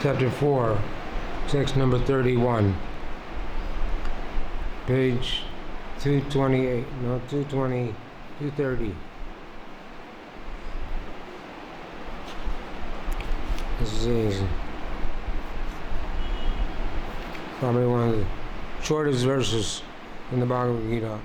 Chapter 4, text number 31, page 228, no, 220, 230. This is probably one of the shortest verses in the Bhagavad-Gita.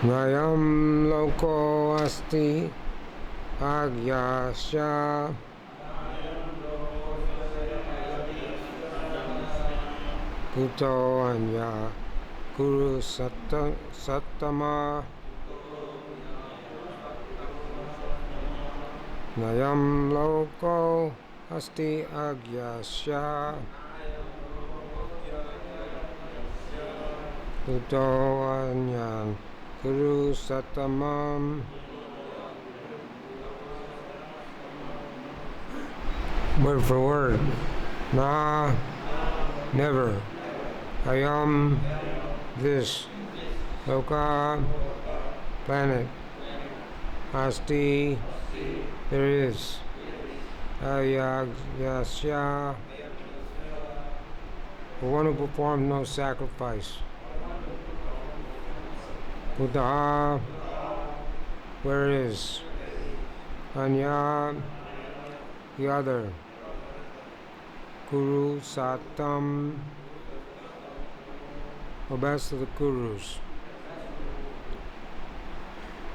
Nayam loko asti agyasya kuto anya kuru sattama Nayam loko asti agyasya kuto anya Guru Satamam. Word for word. Na, never. Ayam, this. Loka, planet. Asti, there is. Ayagyasya, the one who performed no sacrifice. Buddha, where is? Anya, the other. Guru Satam, the best of the Gurus.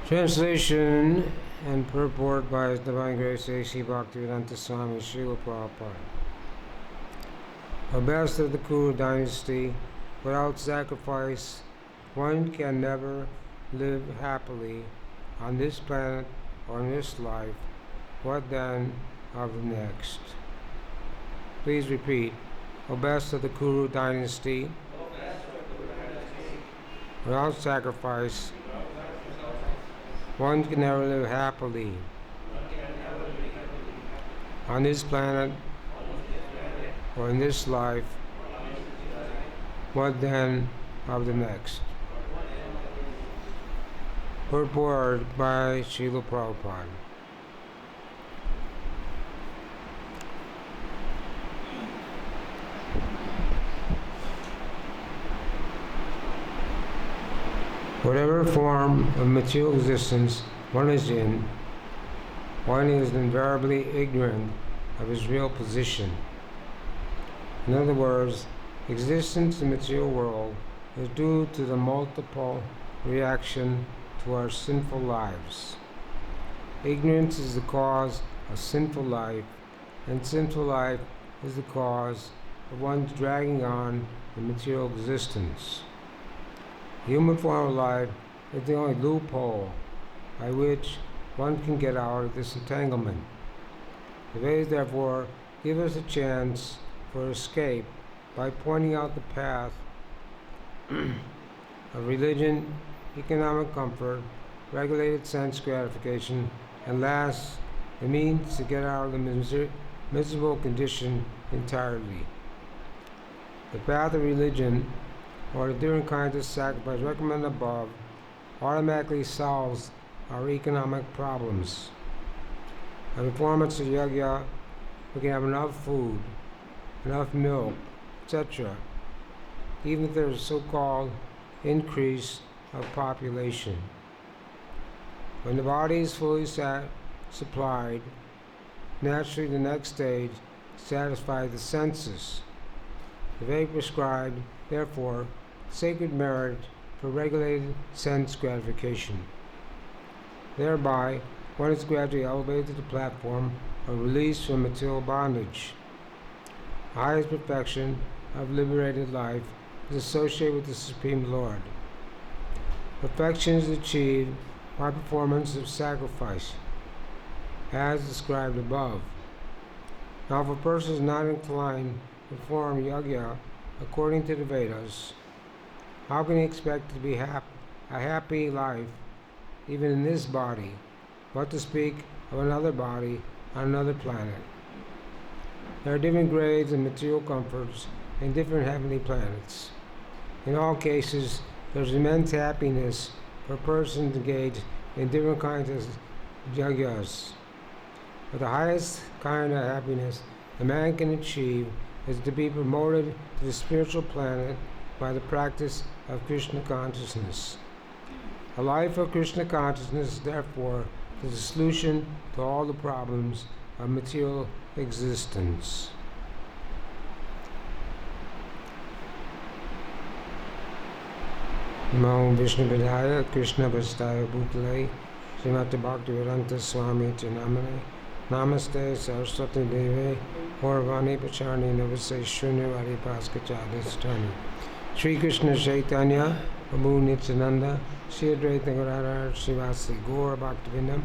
Translation and purport by His Divine Grace A.C. Bhakti-Yoga Swami Srila Prabhupada. The best of the Kuru dynasty, without sacrifice, one can never live happily on this planet or in this life. What then of the next? Please repeat. O best of the Kuru dynasty, without sacrifice, one can never live happily on this planet or in this life. What then of the next? Purport by Srila Prabhupada. Whatever form of material existence one is in, one is invariably ignorant of his real position. In other words, existence in the material world is due to the multiple reaction to our sinful lives. Ignorance is the cause of sinful life, and sinful life is the cause of one's dragging on in material existence. The human form of life is the only loophole by which one can get out of this entanglement. The Vedas, therefore, give us a chance for escape by pointing out the path of religion, economic comfort, regulated sense gratification, and last, the means to get out of the miserable condition entirely. The path of religion, or the different kinds of sacrifice recommended above, automatically solves our economic problems. In the performance of yajna, we can have enough food, enough milk, etc., even if there is a so-called increase of population. When the body is fully supplied, naturally the next stage satisfies the senses. The Veda prescribed, therefore, sacred marriage for regulated sense gratification. Thereby, one is gradually elevated to the platform of release from material bondage. The highest perfection of liberated life is associated with the Supreme Lord. Perfection is achieved by performance of sacrifice, as described above. Now, if a person is not inclined to perform yajna according to the Vedas, how can he expect to be a happy life even in this body, what to speak of another body on another planet. There are different grades of material comforts in different heavenly planets. In all cases, there's immense happiness for persons engaged in different kinds of yagas. But the highest kind of happiness a man can achieve is to be promoted to the spiritual planet by the practice of Krishna consciousness. A life of Krishna consciousness, therefore, is the solution to all the problems of material existence. Namo Vishnu Padaya Krishna Vastaya Bhutale Srimati Bhakti-Vedanta Swami Namane Namaste Saraswati Deve Gauravani Pachani Navase Shunyavadi Paskachadistani Sri Krishna Chaitanya Prabhu Nityananda Sri Advaita Gadadhar Srivasi Gaur Bhaktivinoda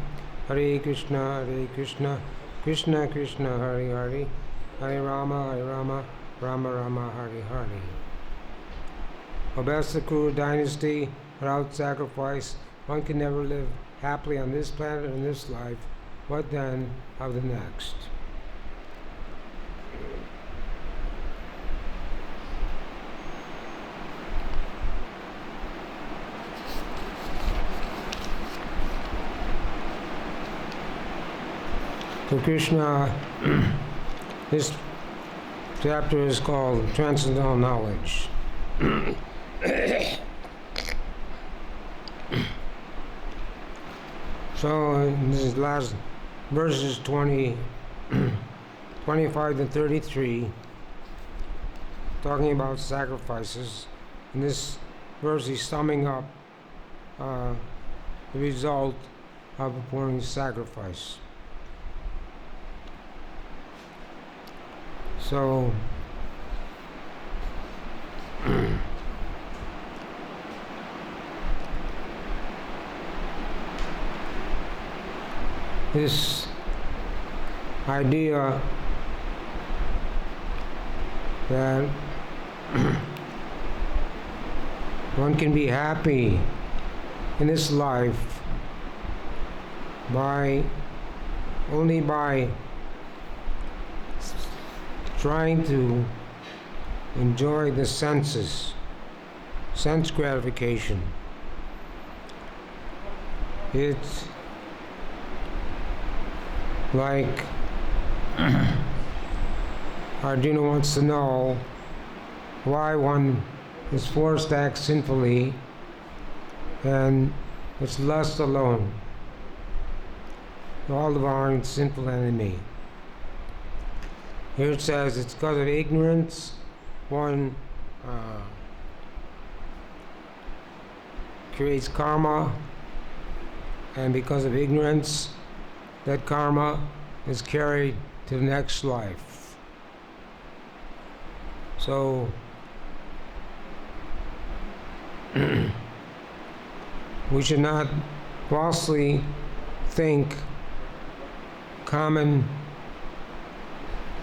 Hare Krishna Krishna Krishna Hare Hare Hare Rama Rama Rama Hare Hare. O best of Kuru dynasty, without sacrifice, one can never live happily on this planet or in this life. What then of the next? So Krishna, this chapter is called Transcendental Knowledge. So in these last verses 25 to 33, talking about sacrifices. In this verse he's summing up the result of performing sacrifice. So this idea that one can be happy in this life only by trying to enjoy the senses, sense gratification. It's like Arjuna wants to know why one is forced to act sinfully, and it's lust alone, all of our sinful enemy. Here it says it's because of ignorance one creates karma, and because of ignorance that karma is carried to the next life. So we should not falsely think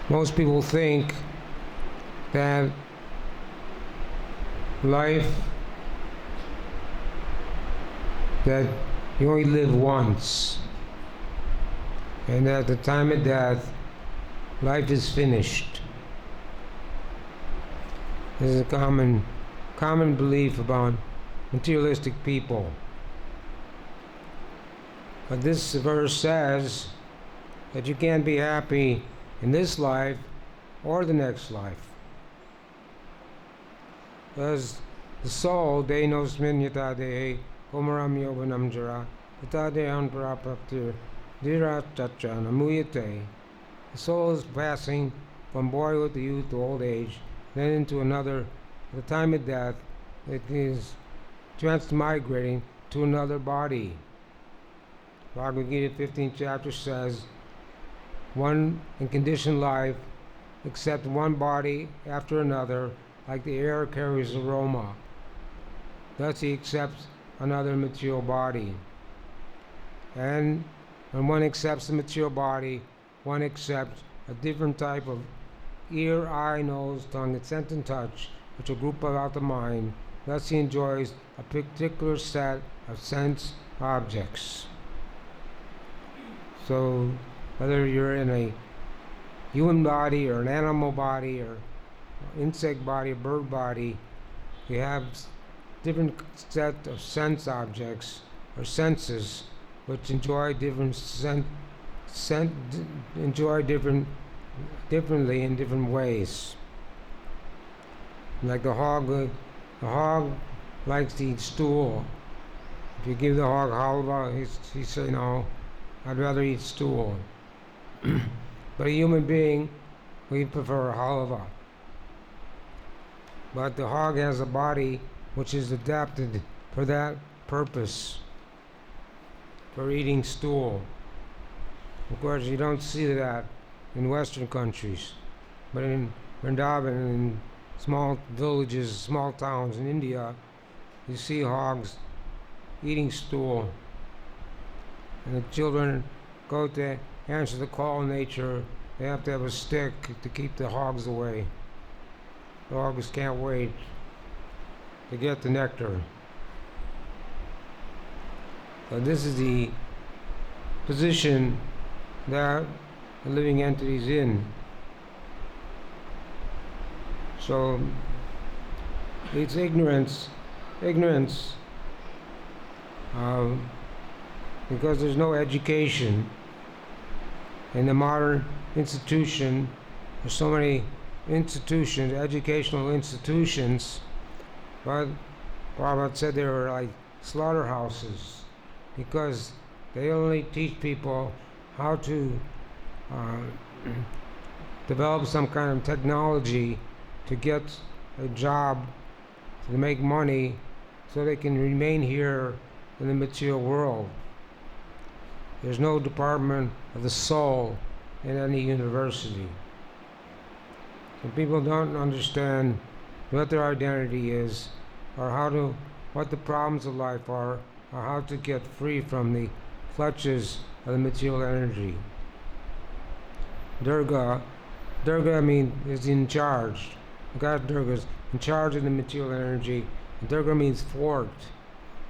most people think that life, that you only live once, and at the time of death, life is finished. This is a common belief about materialistic people. But this verse says that you can't be happy in this life or the next life. Because the soul, denos minyata dehe, komaram yovanam jara, tata dehan parapaptir, dira tacha namuyate. The soul is passing from boyhood to youth to old age, then into another, at the time of death, it is transmigrating to another body. Bhagavad-Gita 15th chapter says, one in conditioned life accept one body after another, like the air carries aroma. Thus he accepts another material body. And when one accepts the material body, one accepts a different type of ear, eye, nose, tongue, and scent and touch, which are grouped out the mind. Thus he enjoys a particular set of sense objects. So whether you're in a human body or an animal body or insect body or bird body, you have different set of sense objects or senses which enjoy differently in different ways. Like the hog likes to eat stool. If you give the hog halva, he say no, I'd rather eat stool. But a human being, we prefer halva. But the hog has a body which is adapted for that purpose, for eating stool. Of course, you don't see that in Western countries, but in Vrindavan, in small villages, small towns in India, you see hogs eating stool. And the children go to answer the call of nature. They have to have a stick to keep the hogs away. The hogs can't wait to get the nectar. So this is the position that the living entity is in. So it's ignorance, because there's no education in the modern institution. There's so many institutions, educational institutions, but Prabhupada said they were like slaughterhouses, because they only teach people how to develop some kind of technology to get a job, to make money, so they can remain here in the material world. There's no department of the soul in any university. So people don't understand what their identity is, or what the problems of life are, or how to get free from the clutches of the material energy. Durga is in charge. God Durga is in charge of the material energy. And Durga means fort.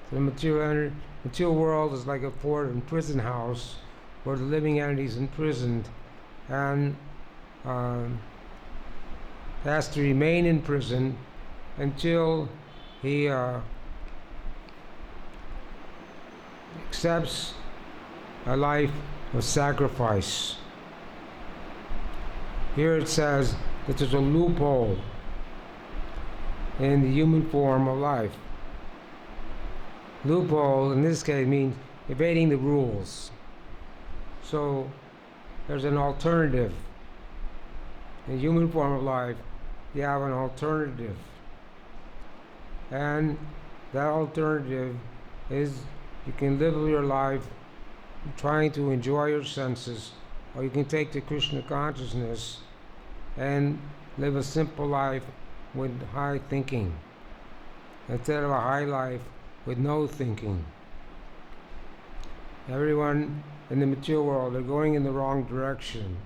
So the material world is like a fort and prison house where the living entity is imprisoned and has to remain in prison until he accepts a life of sacrifice. Here it says that there's a loophole in the human form of life. Loophole in this case means evading the rules. So there's an alternative. In the human form of life, you have an alternative. And that alternative is you can live your life trying to enjoy your senses, or you can take the Krishna consciousness and live a simple life with high thinking, instead of a high life with no thinking. Everyone in the material world are going in the wrong direction.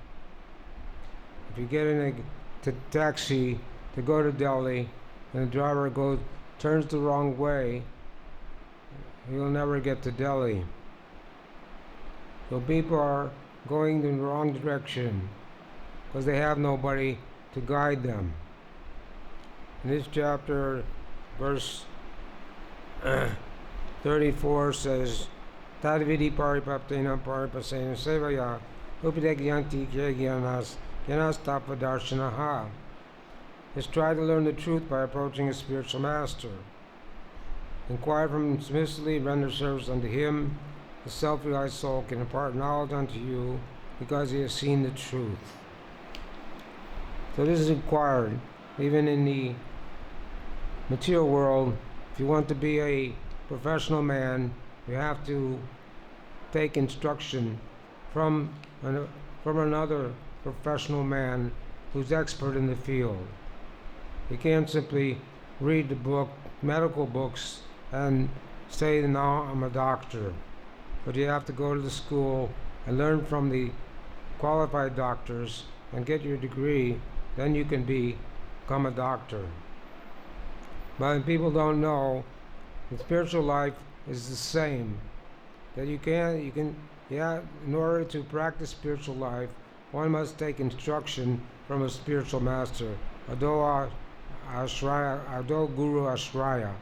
If you get in a taxi to go to Delhi and the driver turns the wrong way, you'll never get to Delhi. So people are going in the wrong direction because they have nobody to guide them. In this chapter, verse 34 says, Tadvidi paripaptena paripasena sevaya upidegyanti gyanas tapadarshanaha. Is try to learn the truth by approaching a spiritual master. Inquire from him submissively, render service unto him. The self-realized soul can impart knowledge unto you because he has seen the truth. So this is required even in the material world. If you want to be a professional man, you have to take instruction from another professional man who's expert in the field. You can't simply read the book, medical books, and say, now I'm a doctor. But you have to go to the school and learn from the qualified doctors and get your degree, then you can become a doctor. But people don't know the spiritual life is the same. That you can Yet, in order to practice spiritual life, one must take instruction from a spiritual master. Ado Guru Ashraya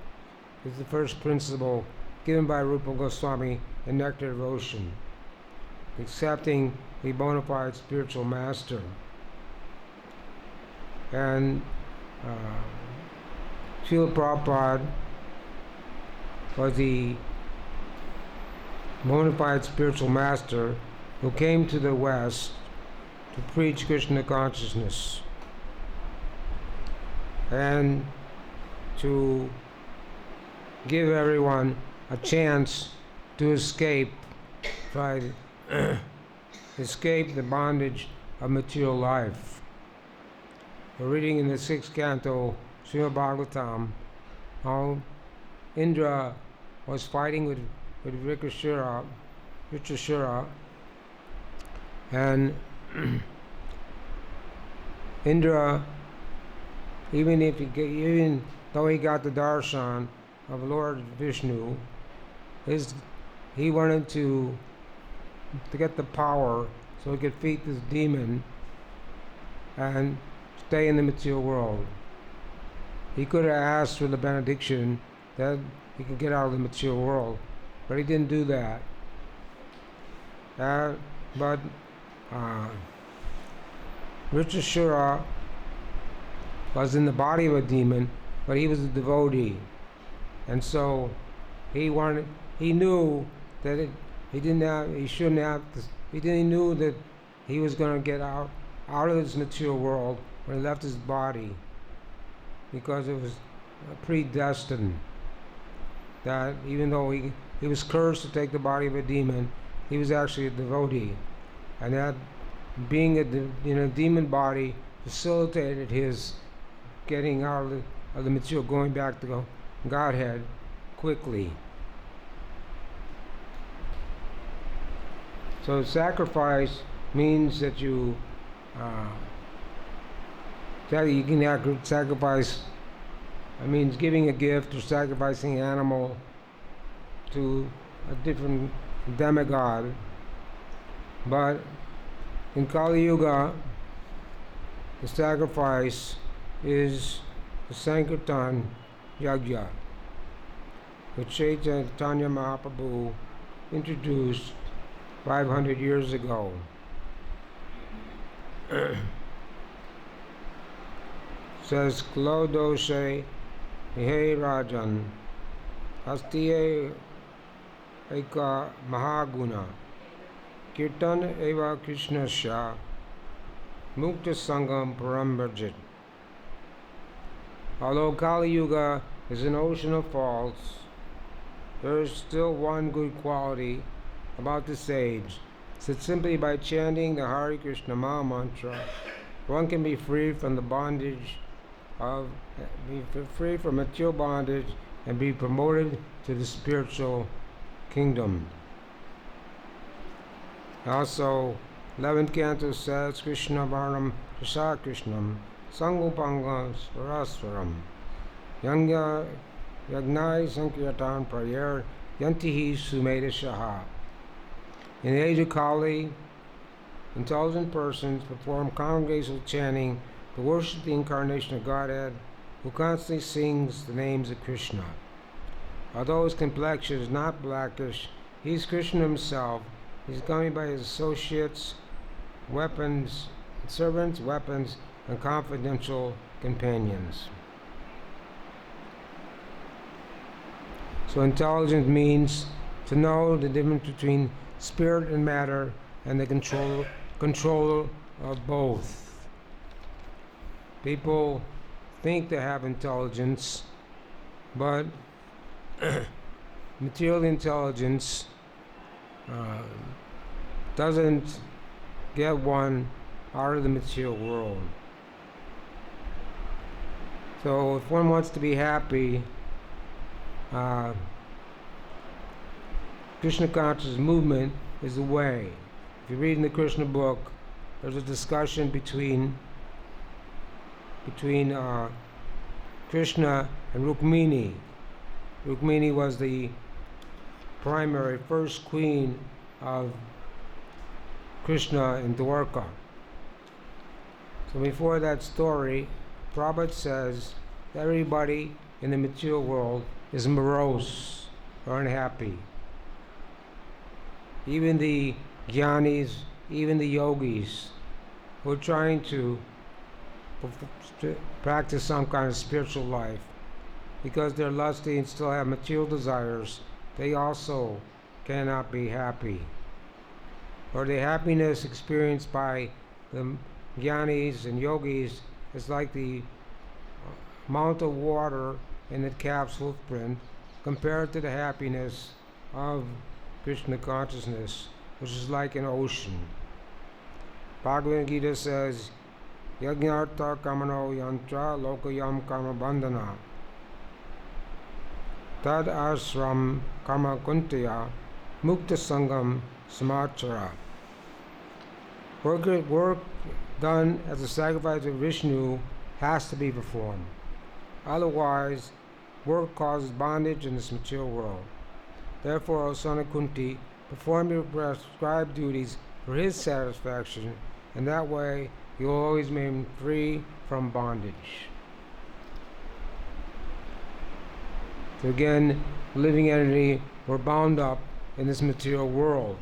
is the first principle given by Rupa Goswami in Nectar of Ocean, accepting the bona fide spiritual master. And Srila Prabhupada was the bona fide spiritual master who came to the West to preach Krishna consciousness and to give everyone a chance to escape the bondage of material life. We're reading in the 6th canto, Srimad Bhagavatam, how Indra was fighting with Vrikashura, and Indra, even though he got the darshan of Lord Vishnu, he wanted to get the power so he could defeat this demon and stay in the material world. He could have asked for the benediction that he could get out of the material world, but he didn't do that. But Vrikashura was in the body of a demon, but he was a devotee, and so he knew that he knew that he was going to get out of this material world when he left his body, because it was predestined that even though he was cursed to take the body of a demon, he was actually a devotee, and that being in a demon body facilitated his getting out of the material, going back to Godhead quickly. So sacrifice means that you can sacrifice. It means giving a gift or sacrificing an animal to a different demigod. But in Kali Yuga, the sacrifice is the Sankirtan Yajna, which Chaitanya Mahaprabhu introduced 500 years ago. Says Klodoshe He Rajan Hastiye Eka Mahaguna Kirtan Eva Krishnasya Mukta Sangam Parambrajit. Although Kali Yuga is an ocean of faults, there is still one good quality about this age, that simply by chanting the Hare Krishna Maha Mantra, one can be free from the bondage free from material bondage and be promoted to the spiritual kingdom. Also, 11th canto says, Krishna Varnam Prasad Krishnam Sangupanga Swaraswaram Yanga Yagnai Sankirtan Prayer Yantihi Sumeda Shaha. In the age of Kali, intelligent persons perform congregational chanting to worship the incarnation of Godhead, who constantly sings the names of Krishna. Although his complexion is not blackish, he is Krishna himself. He is accompanied by his associates, servants, weapons, and confidential companions. So intelligence means to know the difference between spirit and matter and the control of both. People think they have intelligence, but material intelligence doesn't get one out of the material world. So if one wants to be happy, Krishna consciousness movement is the way. If you read in the Krishna book, there's a discussion between Krishna and Rukmini. Rukmini was the primary first queen of Krishna in Dwarka. So before that story, Prabhupada says that everybody in the material world is morose or unhappy. Even the jnanis, even the yogis who are trying to practice some kind of spiritual life, because they're lusty and still have material desires, they also cannot be happy. Or the happiness experienced by the jnanis and yogis is like the amount of water in the calf's hoofprint compared to the happiness of Krishna consciousness, which is like an ocean. Bhagavad-Gita says, Yajnartha kamano yantra lokayam kama bandhana tad asram kama kuntaya mukta sangam samachara. Work done as a sacrifice of Vishnu has to be performed. Otherwise, work causes bondage in this material world. Therefore, O son of Kunti, perform your prescribed duties for his satisfaction, and that way you will always remain free from bondage. So again, living entity, we're bound up in this material world.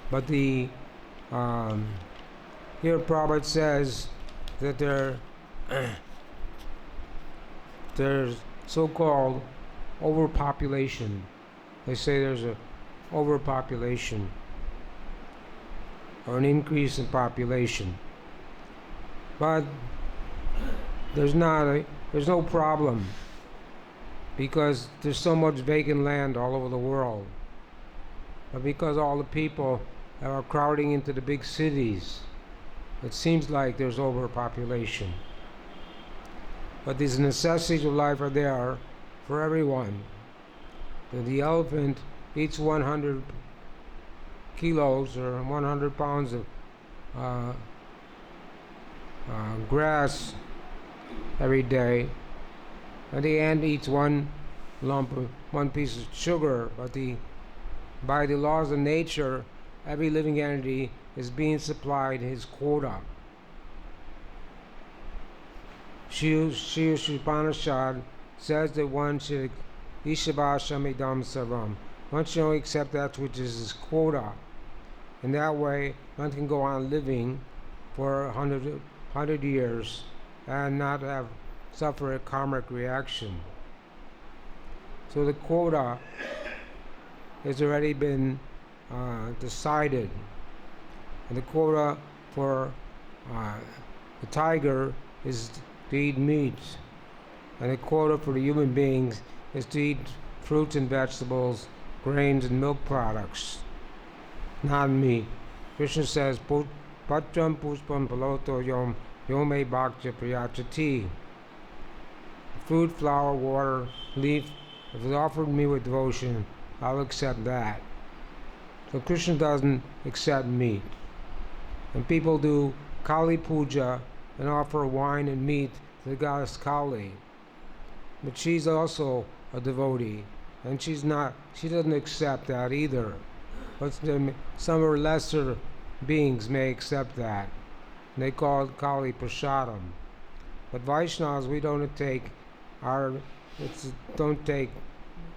But the here Prabhupada says that there's so-called overpopulation. They say there's a overpopulation or an increase in population. But there's no problem, because there's so much vacant land all over the world. But because all the people are crowding into the big cities, it seems like there's overpopulation. But these necessities of life are there for everyone. The elephant eats 100 kilos or 100 pounds of grass every day, and the ant eats one piece of sugar. But by the laws of nature, every living entity is being supplied his quota. Shri Upanishad says that one should Ishabashamidam Sarvam. One should only accept that which is his quota. In that way, one can go on living for 100 years and not suffer a karmic reaction. So the quota has already been decided. And the quota for the tiger is to eat meat. And the quota for the human beings is to eat fruits and vegetables, grains and milk products, not meat. Krishna says, Patram puspam paloto yom yome bhakti priyachati. Food, flour, water, leaf, if it's offered me with devotion, I'll accept that. So Krishna doesn't accept meat. And people do Kali Puja and offer wine and meat to the goddess Kali. But she's also a devotee, and she doesn't accept that either. But some of her lesser beings may accept that. And they call it Kali Prasadam. But Vaishnavas, we don't take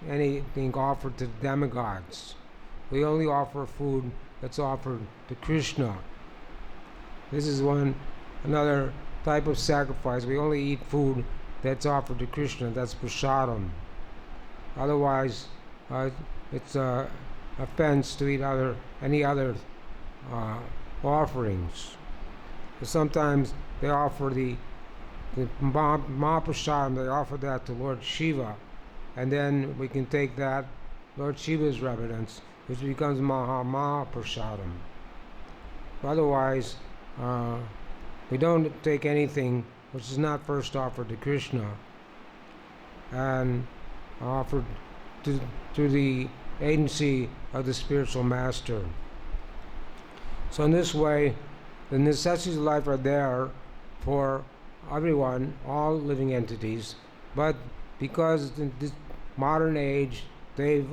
anything offered to demigods. We only offer food that's offered to Krishna. This is another type of sacrifice. We only eat food that's offered to Krishna, that's prasadam. Otherwise, it's an offense to eat any other offerings. Sometimes they offer the Mahaprasadam, they offer that to Lord Shiva, and then we can take that, Lord Shiva's reverence, which becomes Mahaprasadam. Otherwise, we don't take anything which is not first offered to Krishna and offered through the agency of the spiritual master. So in this way, the necessities of life are there for everyone, all living entities, but because in this modern age they've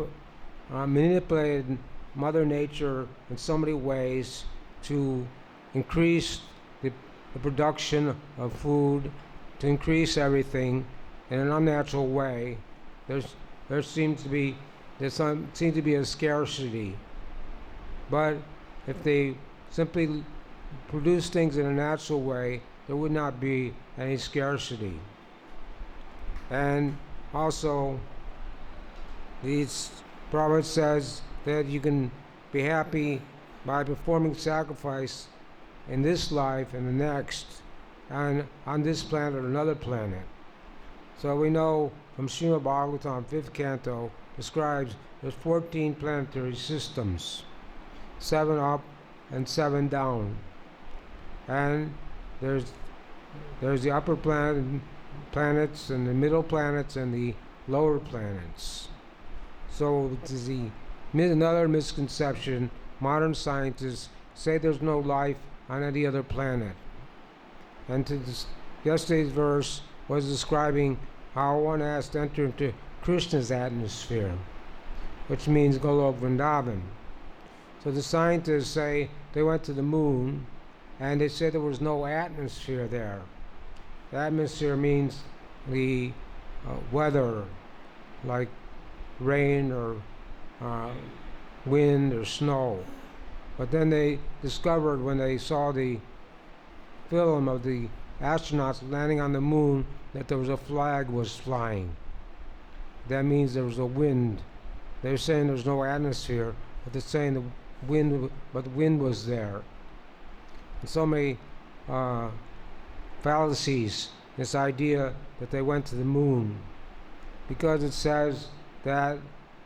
manipulated Mother Nature in so many ways to increase the production of food, to increase everything in an unnatural way. There seems to be a scarcity. But if they simply produce things in a natural way, there would not be any scarcity. And also, these Prophet says that you can be happy by performing sacrifice in this life and the next, and on this planet or another planet. So we know from Srimad Bhagavatam, 5th canto, describes there's 14 planetary systems, 7 up and 7 down. And there's the upper planets and the middle planets and the lower planets. So it is another misconception. Modern scientists say there's no life on any other planet. And yesterday's verse was describing how one has to enter into Krishna's atmosphere, which means Golok Vrindavan. So the scientists say they went to the moon and they said there was no atmosphere there. The atmosphere means the weather, like rain or wind or snow. But then they discovered when they saw the film of the astronauts landing on the moon that there was a flag was flying. That means there was a wind. They're saying there's no atmosphere, but they're saying the wind was there. And so many fallacies, this idea that they went to the moon, because it says that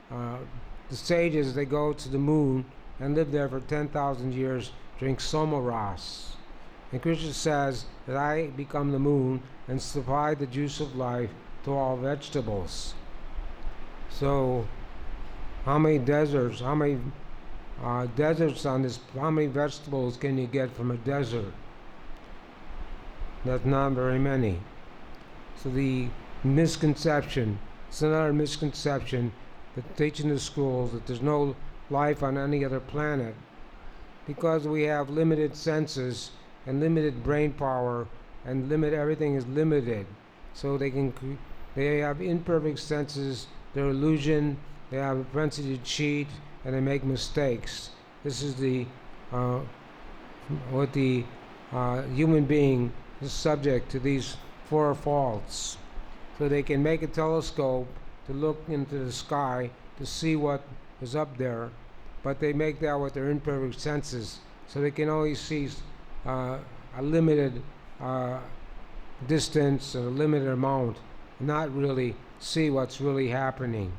the sages, they go to the moon and live there for 10,000 years, drink somaras. And Krishna says that I become the moon and supply the juice of life to all vegetables. So how many deserts on this, how many vegetables can you get from a desert? That's not very many. So the misconception, it's another misconception that teach in the schools that there's no life on any other planet, because we have limited senses and limited brain power, and everything is limited. So they have imperfect senses, they're illusion, they have a propensity to cheat, and they make mistakes. This is what the human being is subject to, these 4 faults. So they can make a telescope to look into the sky to see what is up there, but they make that with their imperfect senses, so they can only see a limited distance, a limited amount, not really see what's really happening.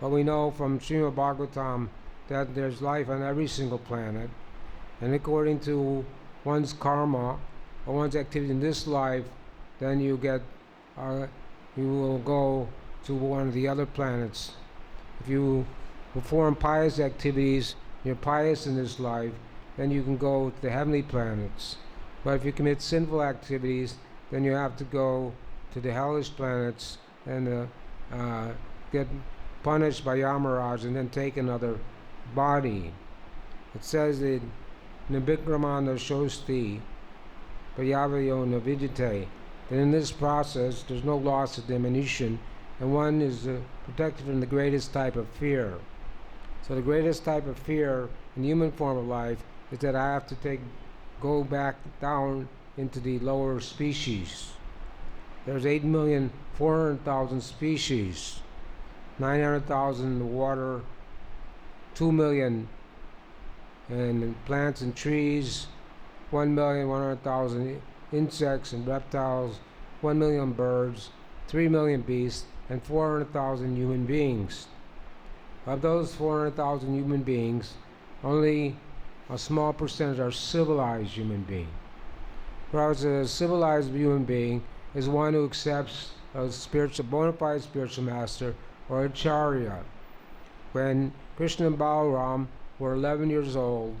But we know from Srimad Bhagavatam that there's life on every single planet, and according to one's karma or one's activity in this life, then you will go to one of the other planets. If you perform pious activities, you're pious in this life, then you can go to the heavenly planets. But if you commit sinful activities, then you have to go to the hellish planets and get punished by Yamaraj and then take another body. It says that Nibikramana Shosti Payavayo Navijite, that in this process there's no loss of diminution, and one is protected from the greatest type of fear. So the greatest type of fear in the human form of life is that I have to go back down into the lower species. There's 8,400,000 species, 900,000 in the water, 2 million in plants and trees, 1,100,000 insects and reptiles, 1 million birds, 3 million beasts, and 400,000 human beings. Of those 400,000 human beings, only a small percentage are civilized human beings. Whereas a civilized human being is one who accepts a bona fide spiritual master or acharya. When Krishna and Balaram were 11 years old,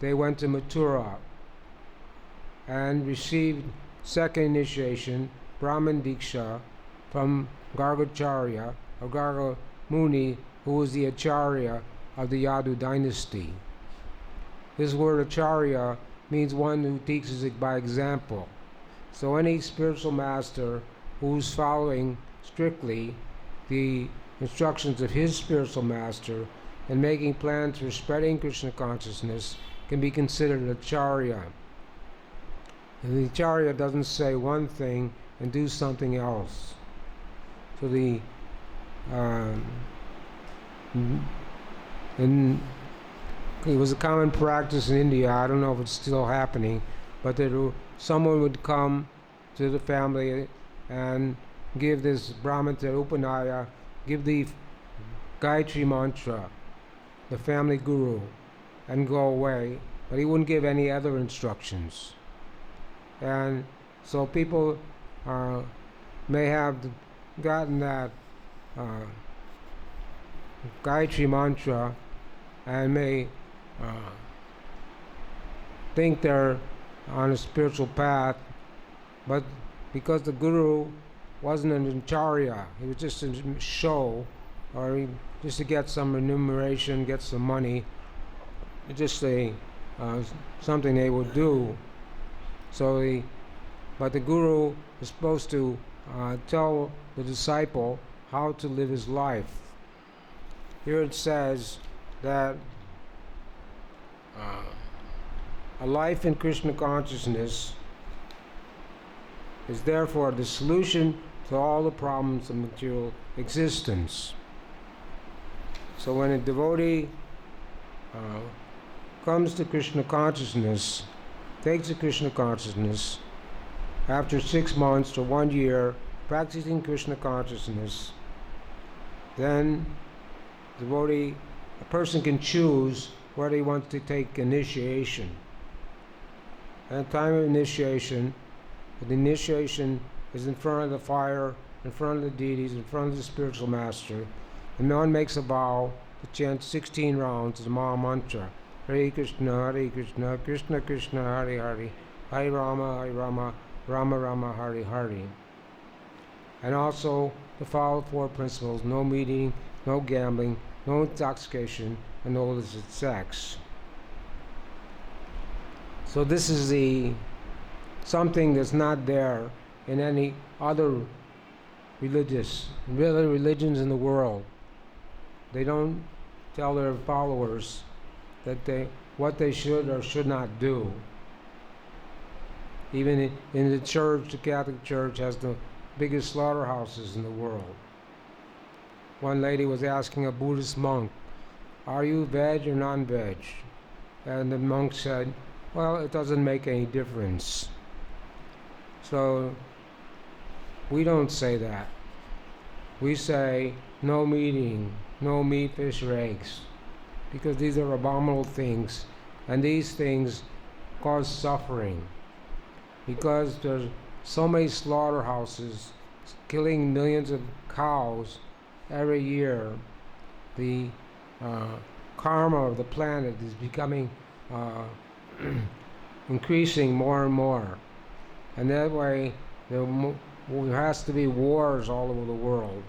they went to Mathura and received second initiation, Brahman Diksha, from Gargacharya or Garga Muni, who was the acharya of the Yadu dynasty. This word acharya means one who teaches it by example. So any spiritual master who's following strictly the instructions of his spiritual master and making plans for spreading Krishna consciousness can be considered acharya. And the acharya doesn't say one thing and do something else. So and it was a common practice in India. I don't know if it's still happening, but that someone would come to the family and give this Brahmana Upanaya, give the Gayatri mantra, the family guru, and go away, but he wouldn't give any other instructions. And so people may have gotten that Gayatri mantra and may think they're on a spiritual path, but because the guru wasn't an acharya, he was just a show, or just to get some remuneration, get some money, just something they would do. So but the guru is supposed to tell the disciple how to live his life. Here it says that a life in Krishna consciousness is therefore the solution to all the problems of material existence. So when a devotee comes to Krishna consciousness, takes to Krishna consciousness, after 6 months or 1 year practicing Krishna consciousness, then a person can choose whether he wants to take initiation. At the time of initiation, the initiation is in front of the fire, in front of the deities, in front of the spiritual master, and one makes a vow to chant 16 rounds of the Maha Mantra. Hare Krishna, Krishna Krishna, Hare Hare, Hare Rama, Rama Rama, Hare Hare. And also to follow 4 principles: no meeting, no gambling, no intoxication, and no illicit sex. So this is something that's not there in any other religions in the world. They don't tell their followers that what they should or should not do. Even in the church, the Catholic Church has the biggest slaughterhouses in the world. One lady was asking a Buddhist monk, "Are you veg or non-veg?" And the monk said, "Well, it doesn't make any difference." So we don't say that. We say no meeting, no meat, fish, or eggs, because these are abominable things, and these things cause suffering. Because there's so many slaughterhouses killing millions of cows every year, the karma of the planet is becoming increasing more and more, and that way there has to be wars all over the world,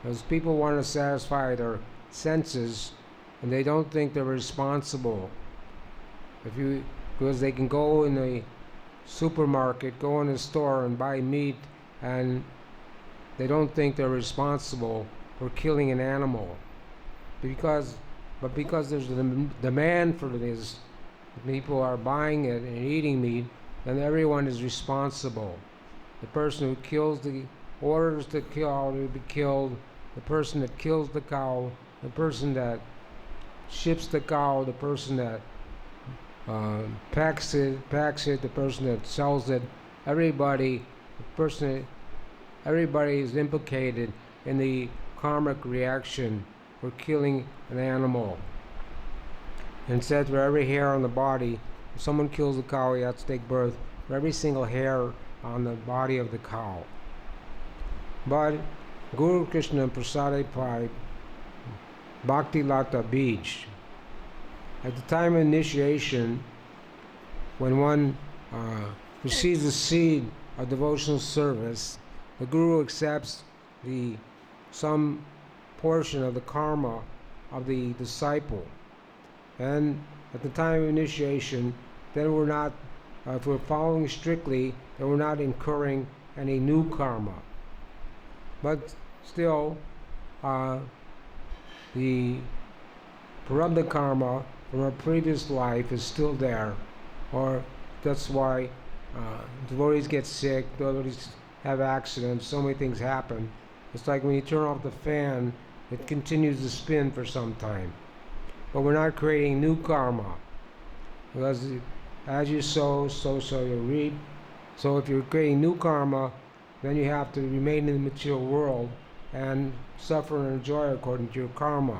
because people want to satisfy their senses and they don't think they're responsible. Because they can go in the supermarket, go in the store and buy meat, and they don't think they're responsible for killing an animal. Because there's a demand for this, people are buying it and eating meat, then everyone is responsible. The person who orders the cow to be killed, the person that kills the cow, the person that ships the cow, the person that packs it, the person that sells it, everybody is implicated in the karmic reaction for killing an animal. And it says for every hair on the body, if someone kills a cow, he has to take birth for every single hair on the body of the cow. But Guru Krishna Prasade Pai Bhakti Lata Beach, at the time of initiation, when one receives the seed of devotional service, the Guru accepts some portion of the karma of the disciple. And at the time of initiation, then we're not, if we're following strictly, then we're not incurring any new karma. But still, the prarabdha karma from our previous life is still there, or that's why devotees get sick, devotees have accidents, so many things happen. It's like when you turn off the fan, it continues to spin for some time. But we're not creating new karma, because as you sow, so you reap. So if you're creating new karma, then you have to remain in the material world and suffer and enjoy according to your karma.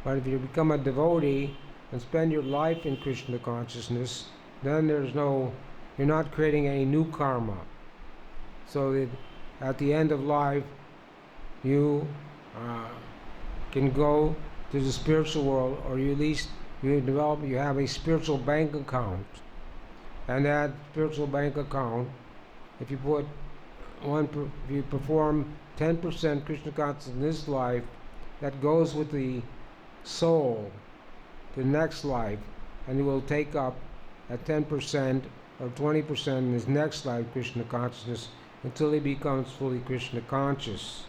But if you become a devotee and spend your life in Krishna consciousness, then you're not creating any new karma. So that at the end of life, you can go to the spiritual world, or you at least you have a spiritual bank account. And that spiritual bank account, if you perform 10% Krishna consciousness in this life, that goes with the soul to the next life, and it will take up at 10% or 20% in his next life Krishna consciousness until he becomes fully Krishna conscious.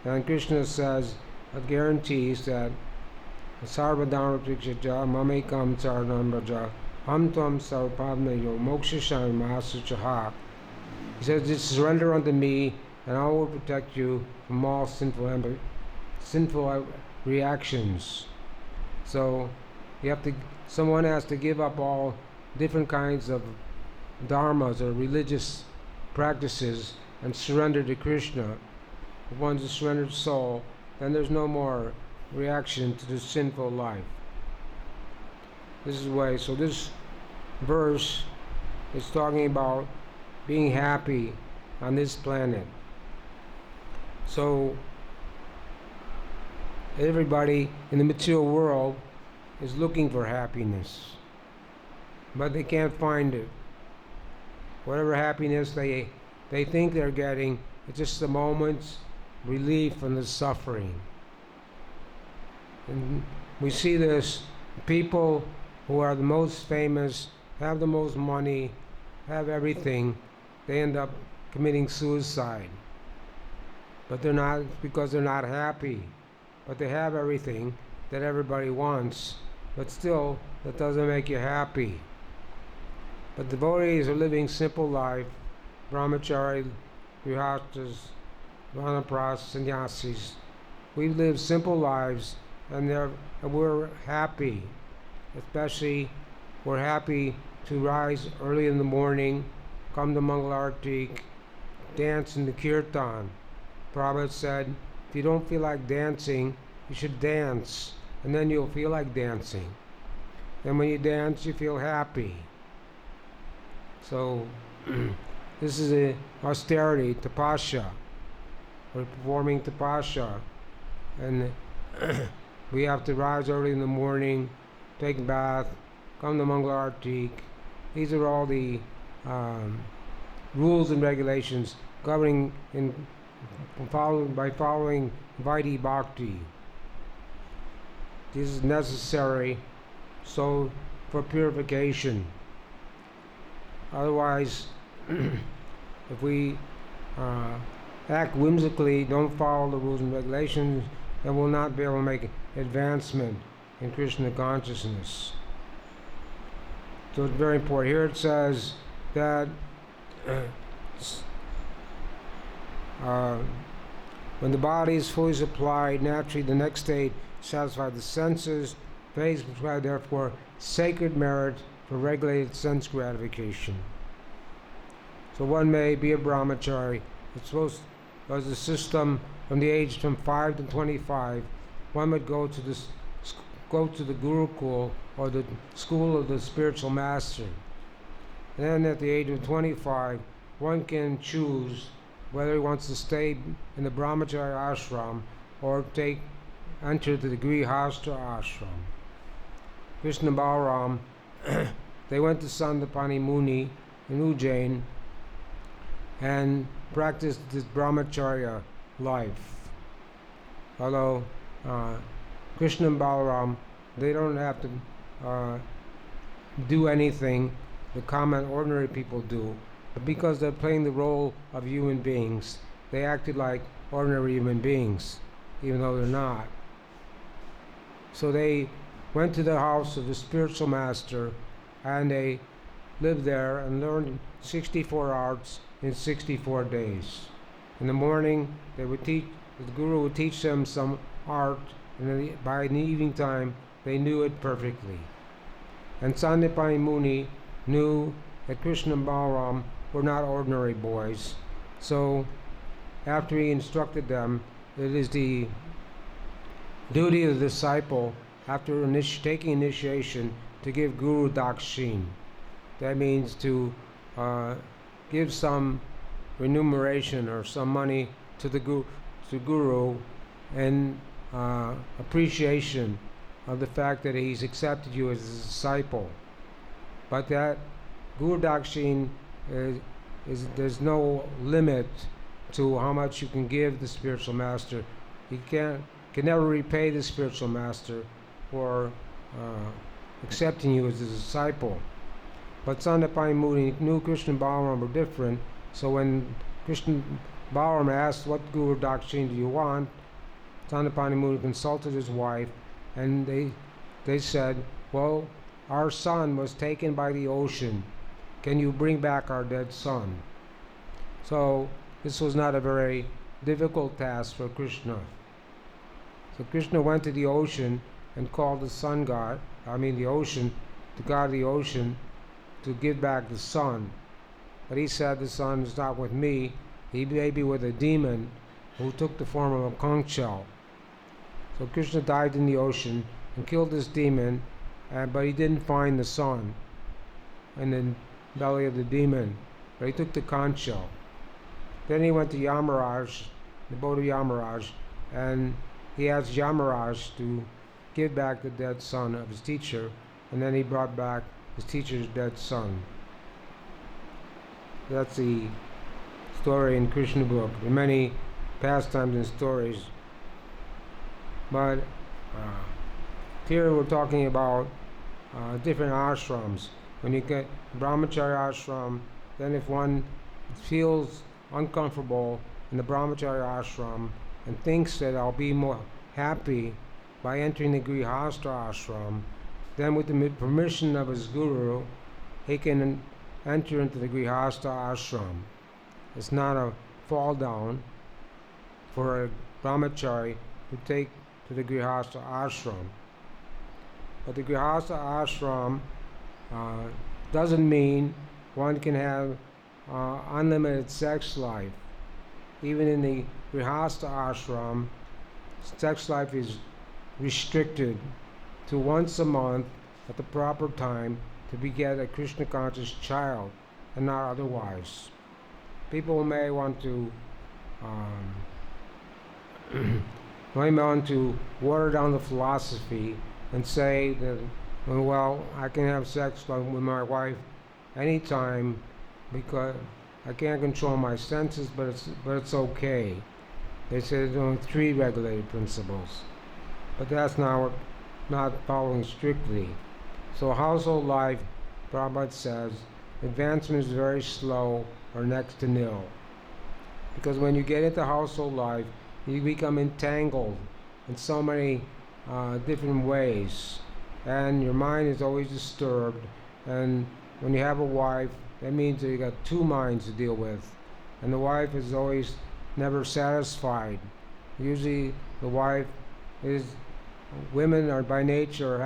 And Krishna says, guarantees that Sarvadharma Prikshaja Mamekam Saranam Braja Ham Tvam Sarvpadmayo Mokshashami Mahasuchaha. He says, just surrender unto me, and I will protect you from all sinful reactions. So someone has to give up all different kinds of dharmas or religious practices and surrender to Krishna. If one's a surrendered soul, then there's no more reaction to the sinful life. This is the way. So this verse is talking about being happy on this planet. So everybody in the material world is looking for happiness, but they can't find it. Whatever happiness they think they're getting, it's just a moment's relief from the suffering. And we see this, people who are the most famous, have the most money, have everything, they end up committing suicide. But they're not, because they're not happy. But they have everything that everybody wants, but still, that doesn't make you happy. But devotees are living simple life, brahmachari, grihastas, vanapras, sannyasis. We live simple lives, and we're happy. Especially, we're happy to rise early in the morning, come to Mangalarti, dance in the kirtan. Prabhupada said, if you don't feel like dancing, you should dance, and then you'll feel like dancing. And when you dance, you feel happy. So, this is a austerity, tapasya. We're performing tapasya, and we have to rise early in the morning, take a bath, come to Mangalarti. These are all the rules and regulations governing by following Vaidhi Bhakti. This is necessary for purification. Otherwise, if we act whimsically, don't follow the rules and regulations, then we'll not be able to make advancement in Krishna consciousness. So it's very important. Here it says that when the body is fully supplied, naturally the next state satisfies the senses, phase prescribed therefore sacred merit for regulated sense gratification. So one may be a brahmachari. It's supposed, as a system, from the age from 5 to 25, one would go to the Gurukul, or the school of the spiritual master. And then at the age of 25, one can choose whether he wants to stay in the brahmachari ashram or enter the grihastha ashram. Krishna Balaram, they went to Sandapani Muni in Ujjain and practiced this brahmacharya life. Although Krishna and Balaram, they don't have to do anything the common ordinary people do, but because they're playing the role of human beings, they acted like ordinary human beings, even though they're not. So they went to the house of the spiritual master, and they lived there and learned 64 arts in 64 days. In the morning, the guru would teach them some art, and by the evening time, they knew it perfectly. And Sandipani Muni knew that Krishna and Balaram were not ordinary boys. So, after he instructed them, it is the duty of the disciple, after taking initiation, to give Guru Dakshin. That means to give some remuneration or some money to the Guru in appreciation of the fact that he's accepted you as a disciple. But that Guru Dakshin there's no limit to how much you can give the spiritual master. You can never repay the spiritual master for accepting you as a disciple. But Sandipani Muni knew Krishna and Balaram were different, so when Krishna and Balaram asked, what Guru Dakshin do you want, Sandipani Muni consulted his wife, and they said, well, our son was taken by the ocean. Can you bring back our dead son? So this was not a very difficult task for Krishna. So Krishna went to the ocean and called the god of the ocean, to give back the son. But he said, the son is not with me. He may be with a demon who took the form of a conch shell. So Krishna dived in the ocean and killed this demon, but he didn't find the son in the belly of the demon, but he took the conch shell. Then he went to Yamaraj, the boat of Yamaraj, and he asked Yamaraj to give back the dead son of his teacher, and then he brought back his teacher's dead son. That's the story in Krishna book. There are many pastimes and stories, but here we're talking about different ashrams. When you get brahmachari ashram, then if one feels uncomfortable in the brahmachari ashram and thinks that I'll be more happy by entering the grihastha ashram, then with the permission of his guru, he can enter into the grihastha ashram. It's not a fall down for a brahmachari to take to the grihastha ashram. But the grihastha ashram doesn't mean one can have unlimited sex life. Even in the grihastha ashram, sex life is restricted to once a month at the proper time to beget a Krishna conscious child, and not otherwise. People may want to water down the philosophy and say that, well, I can have sex with my wife anytime because I can't control my senses, but it's okay. They say there's only 3 regulated principles, but that's not following strictly. So household life, Prabhupada says, advancement is very slow or next to nil. Because when you get into household life, you become entangled in so many different ways, and your mind is always disturbed. And when you have a wife, that means that you got 2 minds to deal with, and the wife is always never satisfied. Usually women are by nature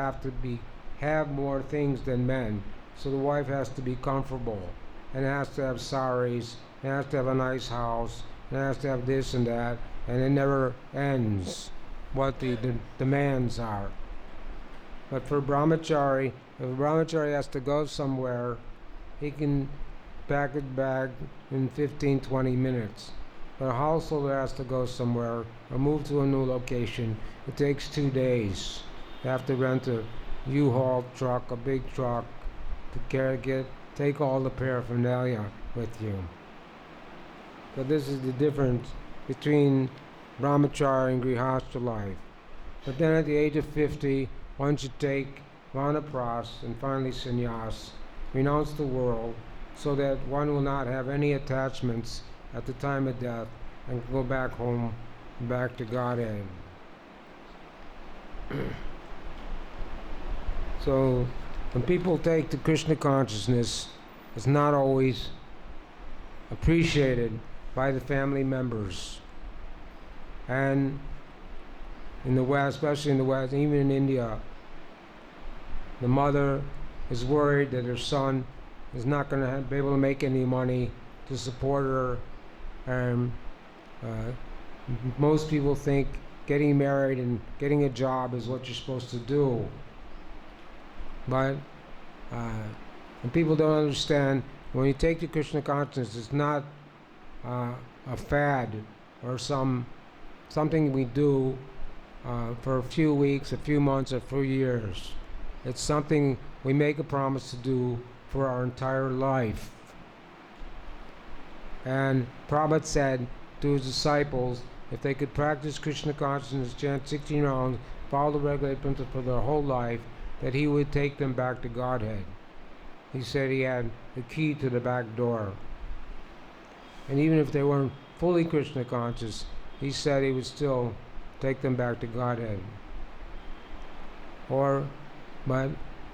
have more things than men, so the wife has to be comfortable, and has to have saris, and has to have a nice house, and has to have this and that, and it never ends what the demands are. But for brahmachari, if a brahmachari has to go somewhere, he can pack it back in 15-20 minutes. But a householder has to go somewhere or move to a new location. It takes 2 days. You have to rent a U-Haul truck, a big truck, to take all the paraphernalia with you. So this is the difference between brahmachari and grihastha life. But then at the age of 50, one should take Vanapras and finally sannyas, renounce the world, so that one will not have any attachments at the time of death and can go back home, back to Godhead. So when people take to Krishna consciousness, it's not always appreciated by the family members. And in the West, especially in the West, even in India, the mother is worried that her son is not going to be able to make any money to support her. And most people think getting married and getting a job is what you're supposed to do. But and people don't understand, when you take the Krishna consciousness, it's not a fad or something we do for a few weeks, a few months, or for years. It's something we make a promise to do for our entire life. And Prabhupada said to his disciples, if they could practice Krishna consciousness, chant 16 rounds, follow the regulated principles for their whole life, that he would take them back to Godhead. He said he had the key to the back door. And even if they weren't fully Krishna conscious, he said he would still take them back to Godhead. But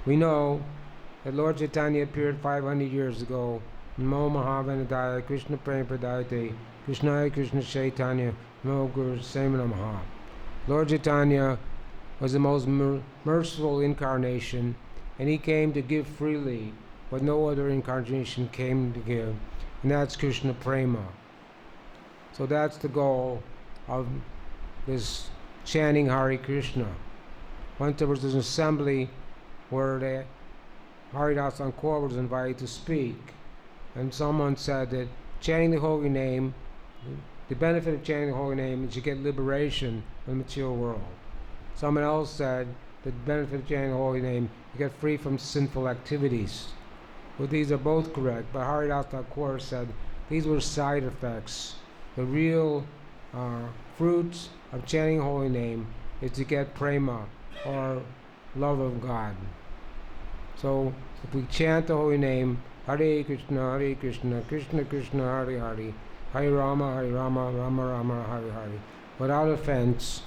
we know that Lord Chaitanya appeared 500 years ago. Namo Mahavanadaya Krishna Prem Pradayate Krishnaya Krishna Chaitanya Namo Guru Samana Maha. Lord Chaitanya was the most merciful incarnation, and he came to give freely what no other incarnation came to give, and that's Krishna Prema. So that's the goal of this chanting Hare Krishna. Once there was an assembly where Haridas Ankor was invited to speak, and someone said that chanting the holy name, the benefit of chanting the holy name is you get liberation from the material world. Someone else said that the benefit of chanting the holy name, you get free from sinful activities. Well, these are both correct, but Haridas Thakur said these were side effects. The real fruits of chanting the holy name is to get prema, or love of God. So if we chant the holy name, Hare Krishna, Krishna Krishna, Hare Hare, Hare Rama, Rama Rama, Hare Hare, without offense,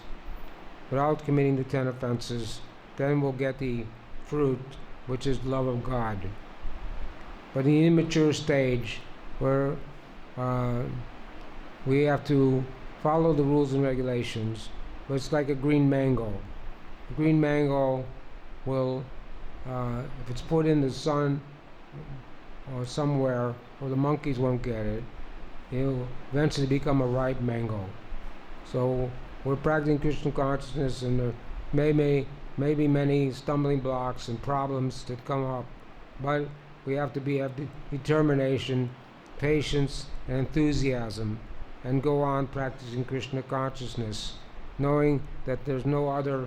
without committing the 10 offenses, then we'll get the fruit, which is love of God. But in the immature stage, where we have to follow the rules and regulations, but it's like a green mango. A green mango will, if it's put in the sun or somewhere where the monkeys won't get it, it'll eventually become a ripe mango. So we're practicing Krishna consciousness, and there may be many stumbling blocks and problems that come up, but we have determination, patience, and enthusiasm, and go on practicing Krishna consciousness, knowing that there's no other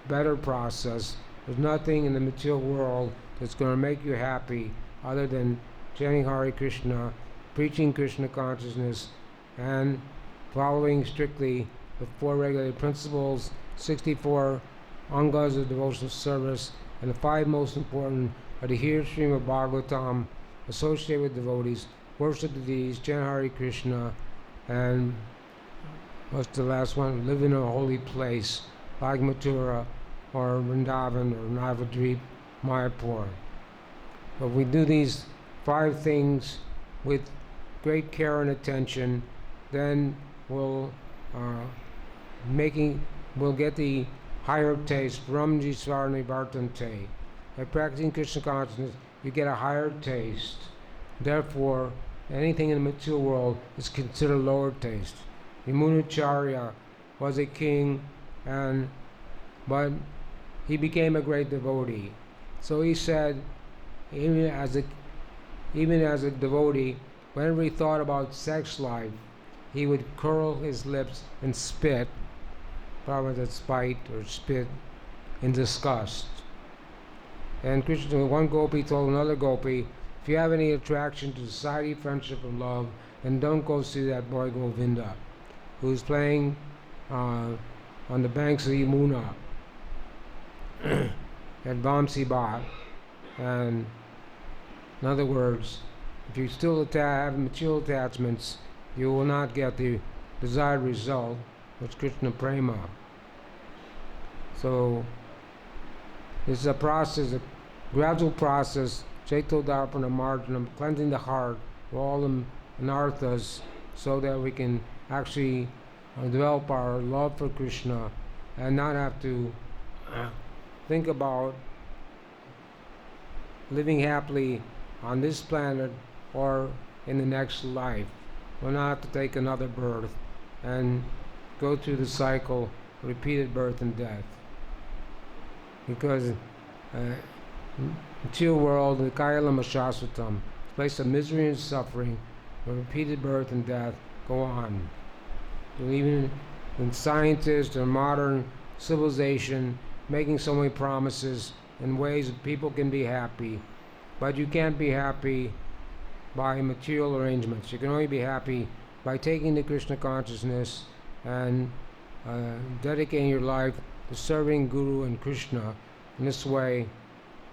better process. There's nothing in the material world that's going to make you happy other than chanting Hare Krishna, preaching Krishna consciousness, and following strictly the 4 regulated principles, 64 angas of devotional service, and the 5 most important are to hear Srimad Bhagavatam, associate with devotees, worship the deities, chant Hare Krishna, and what's the last one? Live in a holy place, like Mathura or Vrindavan or Navadvip, Mayapur. But we do these 5 things with great care and attention, then we'll get the higher taste. Ramji Svarni Bhartante. By practicing Krishna consciousness, you get a higher taste. Therefore, anything in the material world is considered lower taste. Yamunacharya was a king, but he became a great devotee. So he said, even as a devotee, whenever he thought about sex life, he would curl his lips and spit, probably at spite or spit, in disgust. And Krishna, one gopi told another gopi, if you have any attraction to society, friendship, and love, then don't go see that boy Govinda, who's playing on the banks of the Yamuna at Vamsi. And in other words, if you still have material attachments, you will not get the desired result, which is Krishna Prema. So this is a process, a gradual process, Chaitodarpana Marjanam, cleansing the heart of all the anarthas, so that we can actually develop our love for Krishna and not have to think about living happily on this planet or in the next life. We'll not have to take another birth and go through the cycle, repeated birth and death. Because material world, the Kailam Shasvatam, place of misery and suffering, where repeated birth and death go on. So even in scientists and modern civilization, making so many promises in ways that people can be happy, but you can't be happy by material arrangements. You can only be happy by taking the Krishna consciousness and dedicating your life to serving Guru and Krishna. In this way,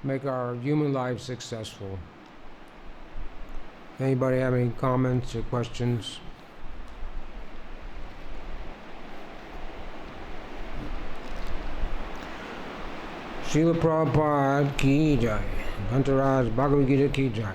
make our human life successful. Anybody have any comments or questions? Srila Prabhupada ki jai. Antaraj Bhagavad-Gita ki jai.